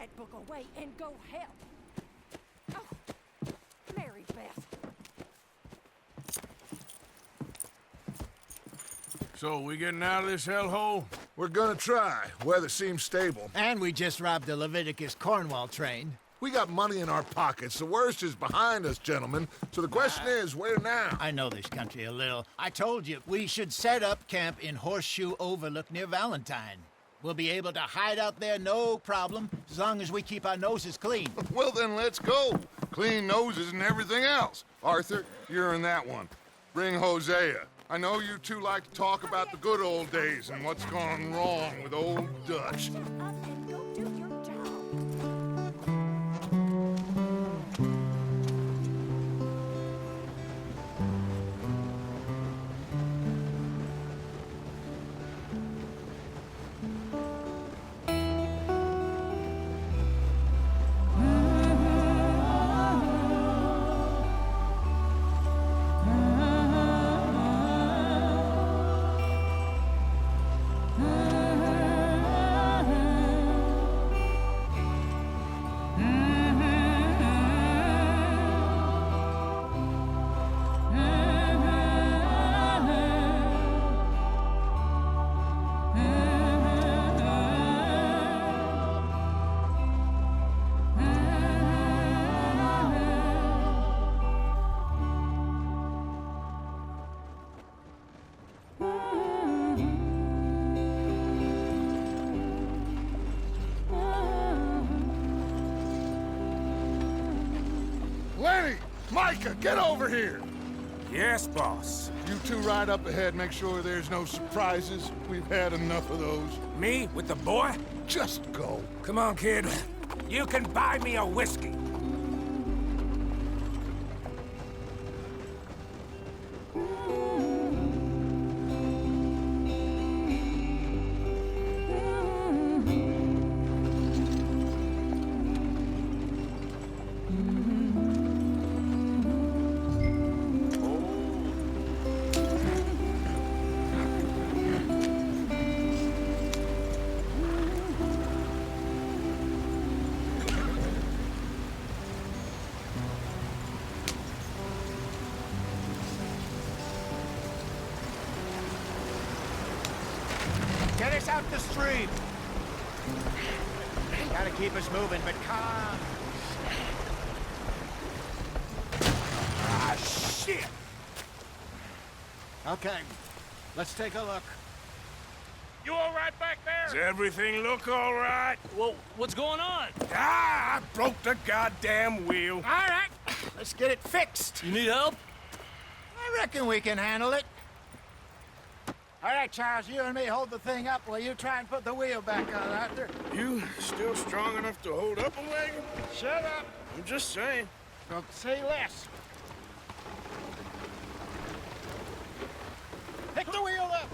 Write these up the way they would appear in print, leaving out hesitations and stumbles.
that book away and go help. Oh, Mary Beth. So, we getting out of this hellhole? We're gonna try. Weather seems stable. And we just robbed the Leviticus Cornwall train. We got money in our pockets. The worst is behind us, gentlemen. So the question is, where now? I know this country a little. I told you, we should set up camp in Horseshoe Overlook near Valentine. We'll be able to hide out there, no problem, as long as we keep our noses clean. Well, then let's go. Clean noses and everything else. Arthur, you're in that one. Bring Hosea. I know you two like to talk about the good old days and what's gone wrong with old Dutch. Shut up and go do your job. Lenny! Micah, get over here! Yes, boss. You two ride up ahead, make sure there's no surprises. We've had enough of those. Me with the boy? Just go. Come on, kid. You can buy me a whiskey. Get us out the stream. Gotta keep us moving, but calm. Ah, shit! Okay, let's take a look. You all right back Does there? everything look all right? Well, what's going on? Ah, I broke the goddamn wheel. All right, let's get it fixed. You need help? I reckon we can handle it. All right, Charles, you and me hold the thing up while you try and put the wheel back on, Arthur. You still strong enough to hold up a wagon? Shut up. I'm just saying. Don't say less. Pick the wheel up.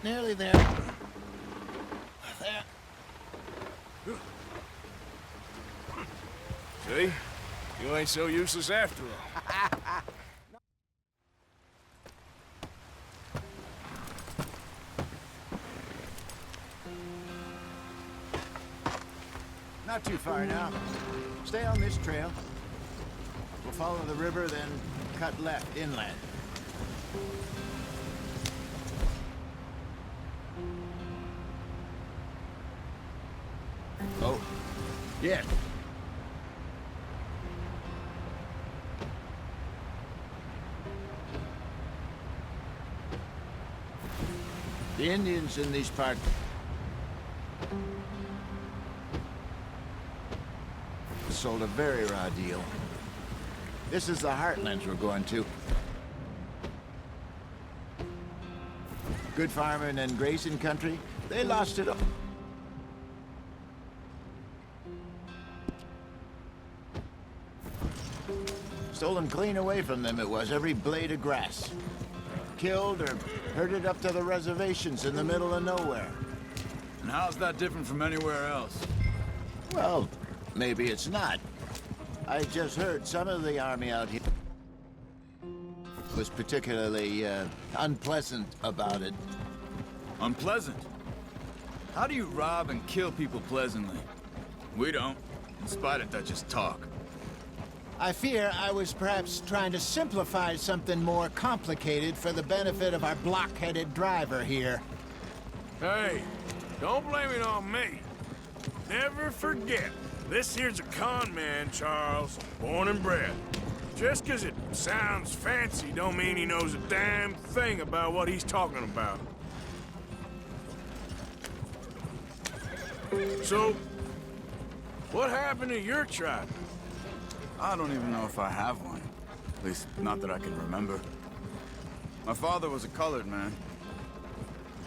Nearly there. There. See? You ain't so useless after all. Not too far now. Stay on this trail. We'll follow the river, then cut left inland. Oh, yes. The Indians in these parts sold a very raw deal. This is the heartlands we're going to. Good farming and grazing country, they lost it all. Stolen clean away from them it was, every blade of grass. Killed or herded up to the reservations in the middle of nowhere. And how's that different from anywhere else? Well, maybe it's not. I just heard some of the army out here was particularly, unpleasant about it. Unpleasant? How do you rob and kill people pleasantly? We don't, in spite of Dutch's talk. I fear I was perhaps trying to simplify something more complicated for the benefit of our block-headed driver here. Hey, don't blame it on me. Never forget, this here's a con man, Charles, born and bred. Just 'cause it sounds fancy don't mean he knows a damn thing about what he's talking about. So, what happened to your tribe? I don't even know if I have one. At least, not that I can remember. My father was a colored man.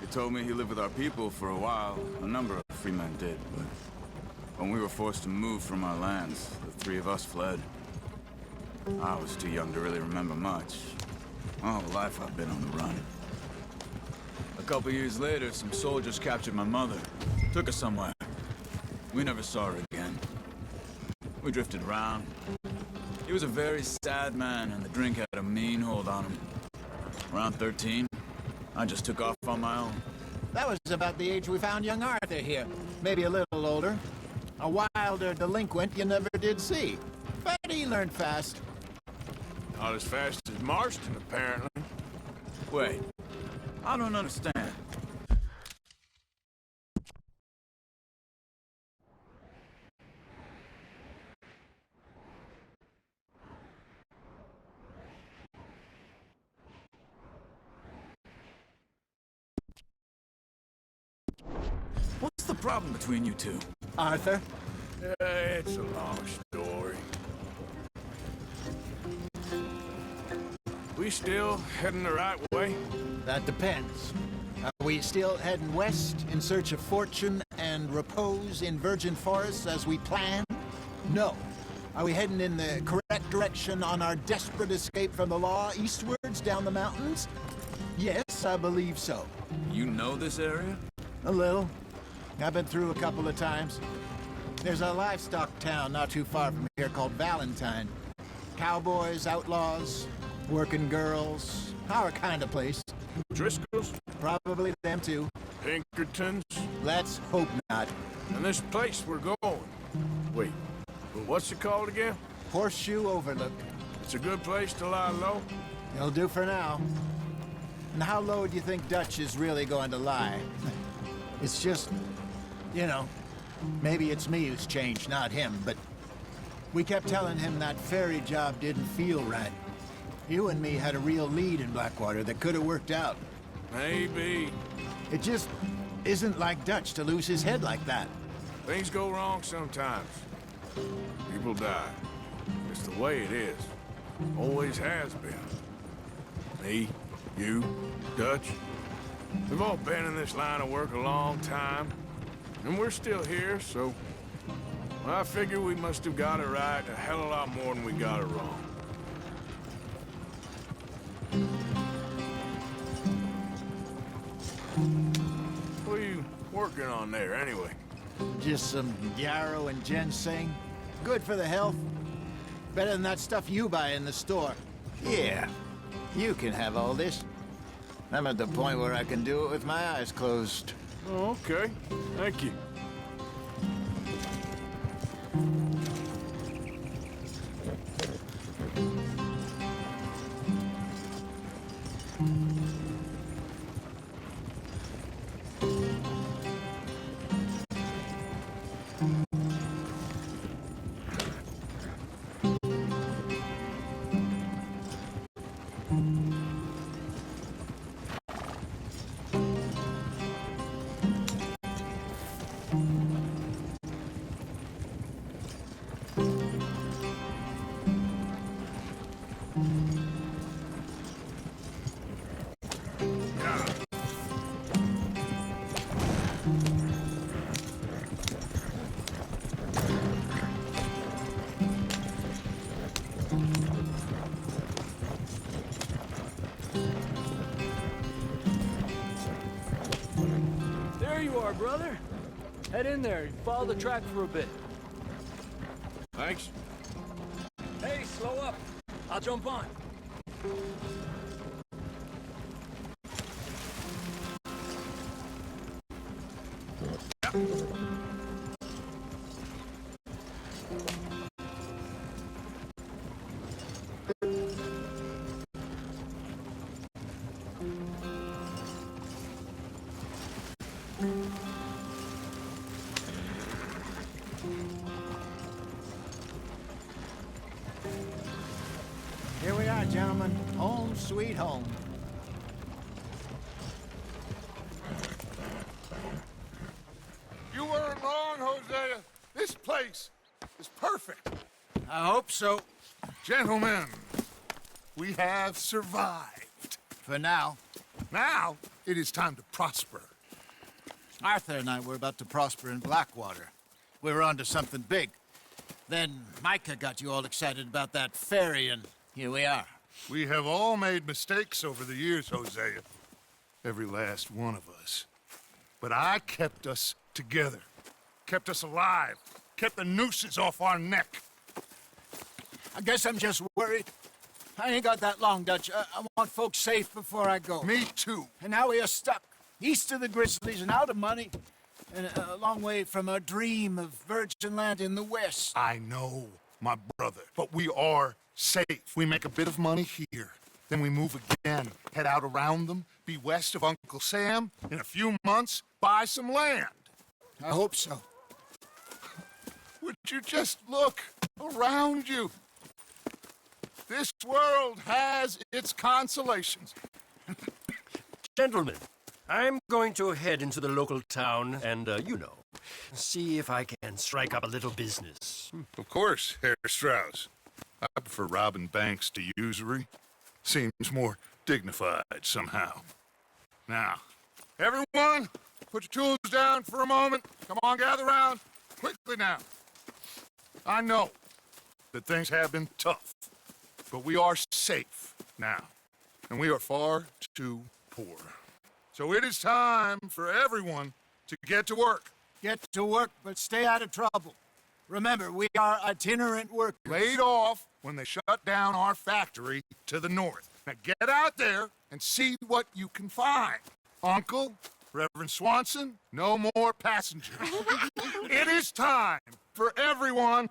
He told me he lived with our people for a while. A number of free men did, but when we were forced to move from our lands, the three of us fled. I was too young to really remember much. My whole life I've been on the run. A couple years later, some soldiers captured my mother. Took her somewhere. We never saw her again. We drifted around. He was a very sad man, and the drink had a mean hold on him. Around 13, I just took off on my own. That was about the age we found young Arthur here. Maybe a little older. A wilder delinquent you never did see. But he learned fast. Not as fast as Marston, apparently. Wait, I don't understand. What's the problem between you two? Arthur? It's a long story. We still heading the right way? That depends. Are we still heading west in search of fortune and repose in virgin forests as we planned? No. Are we heading in the correct direction on our desperate escape from the law eastwards down the mountains? Yes, I believe so. You know this area? A little. I've been through a couple of times. There's a livestock town not too far from here called Valentine. Cowboys, outlaws, working girls, our kind of place. Driscoll's? Probably them too. Pinkertons? Let's hope not. And this place we're going. Wait, but what's it called again? Horseshoe Overlook. It's a good place to lie low? It'll do for now. And how low do you think Dutch is really going to lie? It's just, you know, maybe it's me who's changed, not him, but we kept telling him that ferry job didn't feel right. You and me had a real lead in Blackwater that could have worked out. Maybe. It just isn't like Dutch to lose his head like that. Things go wrong sometimes. People die. It's the way it is. Always has been. Me, you, Dutch. We've all been in this line of work a long time. And we're still here, so... well, I figure we must have got it right a hell of a lot more than we got it wrong. What are you working on there, anyway? Just some yarrow and ginseng. Good for the health. Better than that stuff you buy in the store. Yeah, you can have all this. I'm at the point where I can do it with my eyes closed. Oh, okay. Thank you. There you are, brother. Head in there and follow the track for a bit. Thanks. Hey, slow up. I'll jump on. are, gentlemen. Home sweet home. You weren't wrong, Hosea. This place is perfect. I hope so. Gentlemen, we have survived. For now. Now, it is time to prosper. Arthur and I were about to prosper in Blackwater. We were onto something big. Then Micah got you all excited about that ferry, and here we are. We have all made mistakes over the years, Hosea. Every last one of us. But I kept us together. Kept us alive. Kept the nooses off our neck. I guess I'm just worried. I ain't got that long, Dutch. I want folks safe before I go. Me too. And now we are stuck, east of the Grizzlies and out of money, and a long way from our dream of virgin land in the west. I know, my brother, but we are safe. We make a bit of money here, then we move again, head out around them, be west of Uncle Sam, in a few months, buy some land. I hope so. Would you just look around you? This world has its consolations. Gentlemen, I'm going to head into the local town and, see if I can strike up a little business. Of course, Herr Strauss. I prefer robbing banks to usury. Seems more dignified somehow. Now, everyone, put your tools down for a moment. Come on, gather round. Quickly now. I know that things have been tough, but we are safe now, and we are far too poor. So it is time for everyone to get to work. Get to work, but stay out of trouble. Remember, we are itinerant workers. Laid off when they shut down our factory to the north. Now get out there and see what you can find. Uncle, Reverend Swanson, no more passengers. It is time for everyone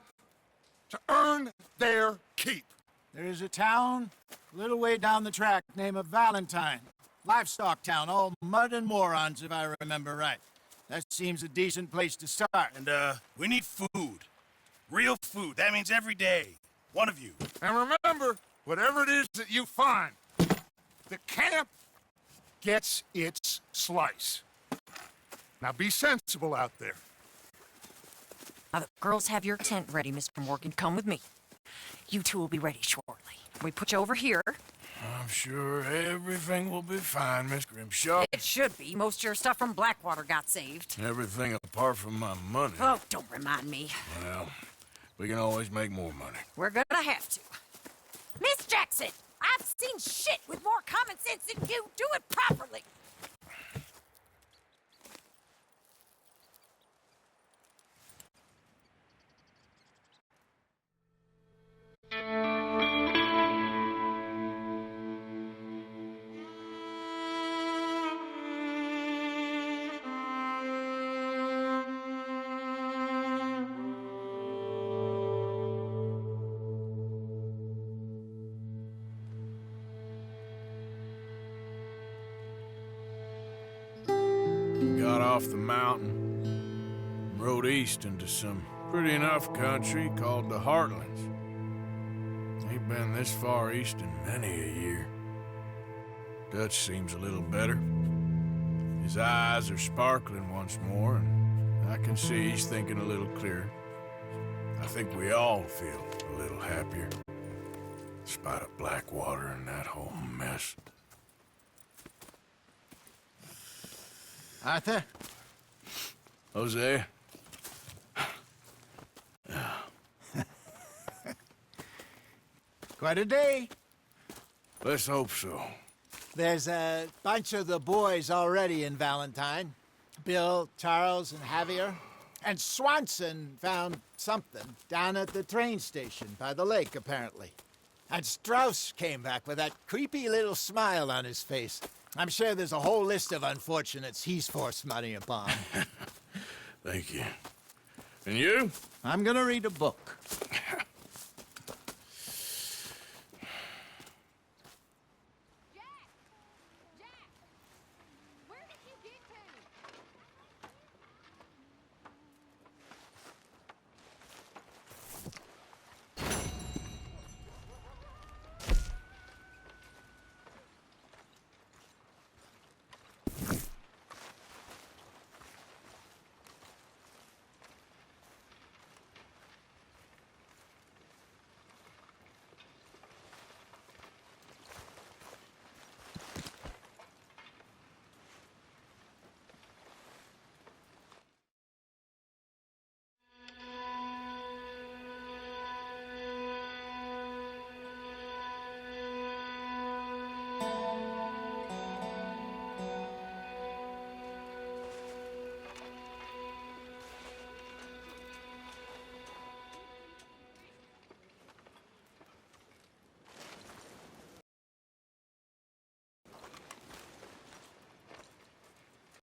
to earn their keep. There is a town a little way down the track named Valentine. Livestock town, all mud and morons, if I remember right. That seems a decent place to start. And, we need food. Real food. That means every day. One of you. And remember, whatever it is that you find, the camp gets its slice. Now be sensible out there. Now, the girls have your tent ready, Mr. Morgan. Come with me. You two will be ready shortly. We put you over here. I'm sure everything will be fine, Miss Grimshaw. It should be. Most of your stuff from Blackwater got saved. Everything apart from my money. Oh, don't remind me. Well, we can always make more money. We're gonna have to. Miss Jackson, I've seen shit with more common sense than you. Do it properly. Got off the mountain, rode east into some pretty enough country called the Heartlands. Ain't been this far east in many a year. Dutch seems a little better. His eyes are sparkling once more, and I can see he's thinking a little clearer. I think we all feel a little happier, in spite of Blackwater and that whole mess. Arthur? Hosea? Quite a day. Let's hope so. There's a bunch of the boys already in Valentine. Bill, Charles, and Javier. And Swanson found something down at the train station by the lake, apparently. And Strauss came back with that creepy little smile on his face. I'm sure there's a whole list of unfortunates he's forced money upon. Thank you. And you? I'm gonna read a book.